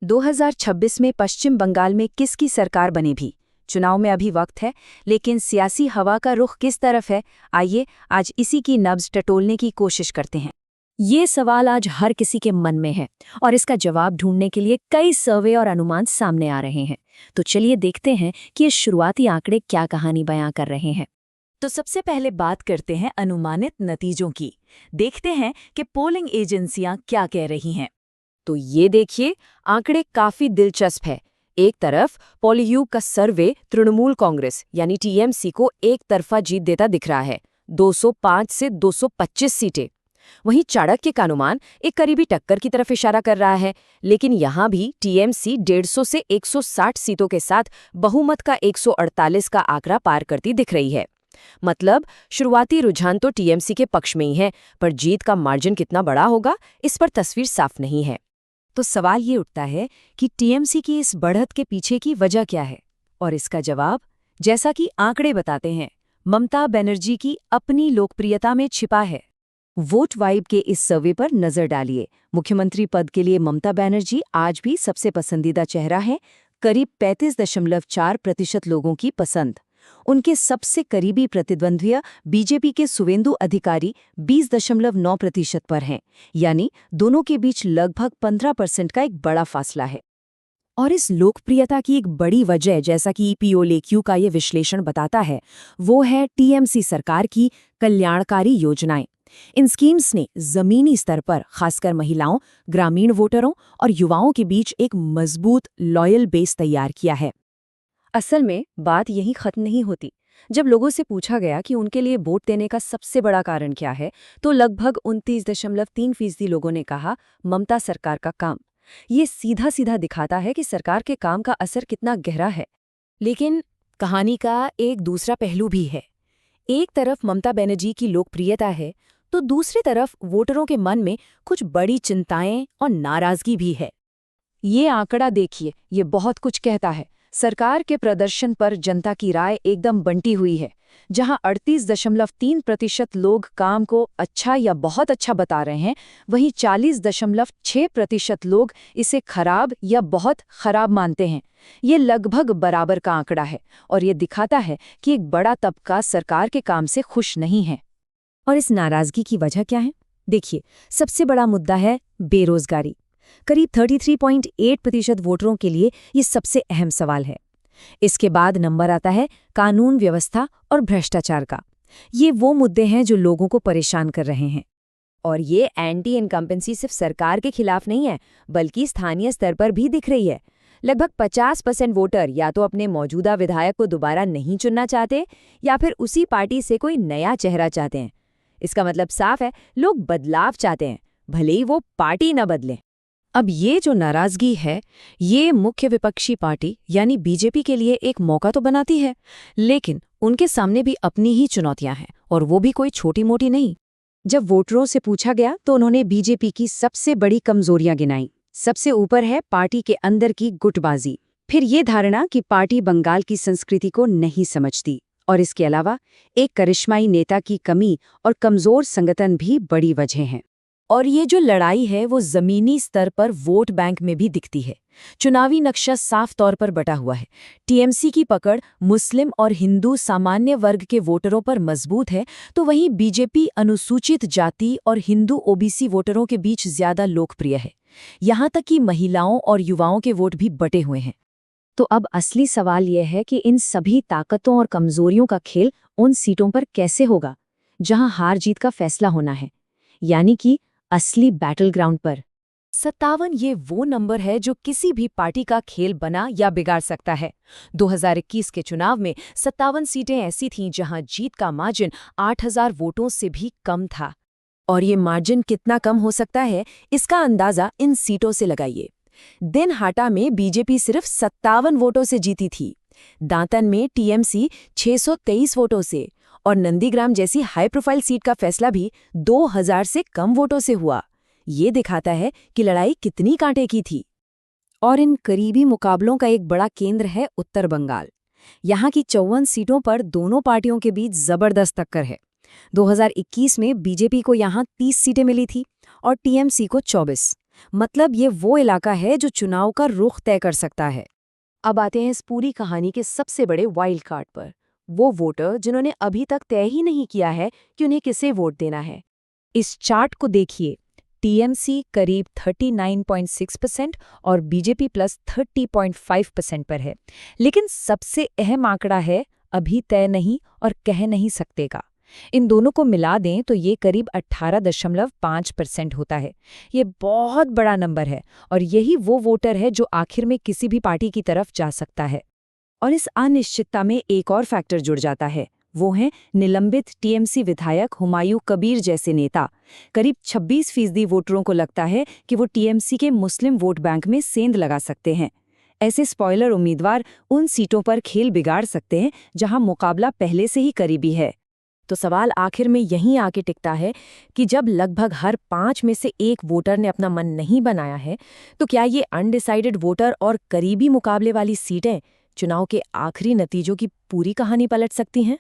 2026 में पश्चिम बंगाल में किसकी सरकार बने भी? चुनाव में अभी वक्त है, लेकिन सियासी हवा का रुख किस तरफ है? आइए आज इसी की नब्ज टटोलने की कोशिश करते हैं। ये सवाल आज हर किसी के मन में है और इसका जवाब ढूंढने के लिए कई सर्वे और अनुमान सामने आ रहे हैं। तो चलिए देखते हैं कि ये शुरुआती आंकड़े क्या कहानी बयां कर रहे हैं। तो सबसे पहले बात करते हैं अनुमानित नतीजों की। देखते हैं कि पोलिंग एजेंसियां क्या कह रही हैं। तो ये देखिए, आंकड़े काफी दिलचस्प है। एक तरफ पॉलियू का सर्वे तृणमूल कांग्रेस यानी टीएमसी को एक तरफा जीत देता दिख रहा है, 205 से 225 सीटें। वहीं चाणक्य का अनुमान एक करीबी टक्कर की तरफ इशारा कर रहा है, लेकिन यहां भी टीएमसी 150 से 160 सीटों के साथ बहुमत का 148 का आंकड़ा पार करती दिख रही है। मतलब शुरुआती रुझान तो टीएमसी के पक्ष में ही है, पर जीत का मार्जिन कितना बड़ा होगा, इस पर तस्वीर साफ नहीं है। तो सवाल ये उठता है कि टीएमसी की इस बढ़त के पीछे की वजह क्या है? और इसका जवाब, जैसा कि आंकड़े बताते हैं, ममता बनर्जी की अपनी लोकप्रियता में छिपा है। वोट वाइब के इस सर्वे पर नजर डालिए। मुख्यमंत्री पद के लिए ममता बनर्जी आज भी सबसे पसंदीदा चेहरा है, करीब 35.4% लोगों की पसंद। उनके सबसे करीबी प्रतिद्वंद्वी बीजेपी के सुवेंदु अधिकारी 20.9% पर हैं, यानी दोनों के बीच लगभग 15% का एक बड़ा फासला है। और इस लोकप्रियता की एक बड़ी वजह, जैसा कि ईपीओलेक्यू का ये विश्लेषण बताता है, वो है टीएमसी सरकार की कल्याणकारी योजनाएं। इन स्कीम्स ने जमीनी स्तर पर खासकर महिलाओं, ग्रामीण वोटरों और युवाओं के बीच एक मजबूत लॉयल बेस तैयार किया है। असल में बात यहीं खत्म नहीं होती। जब लोगों से पूछा गया कि उनके लिए वोट देने का सबसे बड़ा कारण क्या है, तो लगभग 29.3% लोगों ने कहा ममता सरकार का काम। ये सीधा सीधा दिखाता है कि सरकार के काम का असर कितना गहरा है। लेकिन कहानी का एक दूसरा पहलू भी है। एक तरफ ममता बनर्जी की लोकप्रियता है, तो दूसरी तरफ वोटरों के मन में कुछ बड़ी चिंताएं और नाराजगी भी है। ये आंकड़ा देखिए, ये बहुत कुछ कहता है। सरकार के प्रदर्शन पर जनता की राय एकदम बंटी हुई है। जहां 38.3% लोग काम को अच्छा या बहुत अच्छा बता रहे हैं, वहीं 40.6% लोग इसे खराब या बहुत खराब मानते हैं। ये लगभग बराबर का आंकड़ा है और ये दिखाता है कि एक बड़ा तबका सरकार के काम से खुश नहीं है। और इस नाराजगी की वजह क्या है? देखिए, सबसे बड़ा मुद्दा है बेरोजगारी। करीब 33.8% वोटरों के लिए ये सबसे अहम सवाल है। इसके बाद नंबर आता है कानून व्यवस्था और भ्रष्टाचार का। ये वो मुद्दे हैं जो लोगों को परेशान कर रहे हैं। और ये एंटी इनकम्पेंसी सिर्फ सरकार के खिलाफ नहीं है, बल्कि स्थानीय स्तर पर भी दिख रही है। लगभग 50% वोटर या तो अपने मौजूदा विधायक को दोबारा नहीं चुनना चाहते या फिर उसी पार्टी से कोई नया चेहरा चाहते हैं। इसका मतलब साफ है, लोग बदलाव चाहते हैं, भले ही वो पार्टी न बदले। अब ये जो नाराजगी है, ये मुख्य विपक्षी पार्टी यानी बीजेपी के लिए एक मौका तो बनाती है, लेकिन उनके सामने भी अपनी ही चुनौतियां हैं, और वो भी कोई छोटी मोटी नहीं। जब वोटरों से पूछा गया तो उन्होंने बीजेपी की सबसे बड़ी कमजोरियां गिनाई। सबसे ऊपर है पार्टी के अंदर की गुटबाजी, फिर ये धारणा कि पार्टी बंगाल की संस्कृति को नहीं समझती, और इसके अलावा एक करिश्माई नेता की कमी और कमजोर संगठन भी बड़ी वजह हैं। और ये जो लड़ाई है वो जमीनी स्तर पर वोट बैंक में भी दिखती है। चुनावी नक्शा साफ तौर पर बटा हुआ है। टीएमसी की पकड़ मुस्लिम और हिंदू सामान्य वर्ग के वोटरों पर मजबूत है, तो वहीं बीजेपी अनुसूचित जाति और हिंदू ओबीसी वोटरों के बीच ज्यादा लोकप्रिय है। यहाँ तक कि महिलाओं और युवाओं के वोट भी बटे हुए हैं। तो अब असली सवाल यह है कि इन सभी ताकतों और कमजोरियों का खेल उन सीटों पर कैसे होगा जहां हार जीत का फैसला होना है, यानी कि असली बैटल ग्राउंड पर। 57 ये वो नंबर है जो किसी भी पार्टी का खेल बना या बिगाड़ सकता है। 2021 के चुनाव में 57 सीटें ऐसी थीं जहां जीत का मार्जिन 8000 वोटों से भी कम था। और ये मार्जिन कितना कम हो सकता है, इसका अंदाजा इन सीटों से लगाइए। दिनहाटा में बीजेपी सिर्फ 57 वोटों से जीती थी, दांतन में टीएमसी 623 वोटों से, और नंदीग्राम जैसी हाई प्रोफाइल सीट का फैसला भी 2000 से कम वोटों से हुआ। ये दिखाता है कि लड़ाई कितनी कांटे की थी। और इन करीबी मुकाबलों का एक बड़ा केंद्र है उत्तर बंगाल। यहाँ की 54 सीटों पर दोनों पार्टियों के बीच जबरदस्त टक्कर है। 2021 में बीजेपी को यहाँ 30 सीटें मिली थी और टीएमसी को 24। मतलब ये वो इलाका है जो चुनाव का रुख तय कर सकता है। अब आते हैं इस पूरी कहानी के सबसे बड़े वाइल्ड कार्ड पर, वो वोटर जिन्होंने अभी तक तय ही नहीं किया है कि उन्हें किसे वोट देना है। इस चार्ट को देखिए, टीएमसी करीब 39.6% और बीजेपी प्लस 30.5% पर है। लेकिन सबसे अहम आंकड़ा है अभी तय नहीं और कह नहीं सकते का। इन दोनों को मिला दें तो ये करीब 18.5% होता है। ये बहुत बड़ा नंबर है और यही वो वोटर है जो आखिर में किसी भी पार्टी की तरफ जा सकता है। और इस अनिश्चितता में एक और फैक्टर जुड़ जाता है, वो हैं निलंबित टीएमसी विधायक हुमायूं कबीर जैसे नेता। करीब 26% वोटरों को लगता है कि वो टीएमसी के मुस्लिम वोट बैंक में सेंध लगा सकते हैं। ऐसे स्पॉइलर उम्मीदवार उन सीटों पर खेल बिगाड़ सकते हैं जहां मुकाबला पहले से ही करीबी है। तो सवाल आखिर में यहीं आके टिकता है कि जब लगभग हर 5 में से एक वोटर ने अपना मन नहीं बनाया है, तो क्या ये अनडिसाइडेड वोटर और करीबी मुकाबले वाली सीटें चुनाव के आखिरी नतीजों की पूरी कहानी पलट सकती हैं?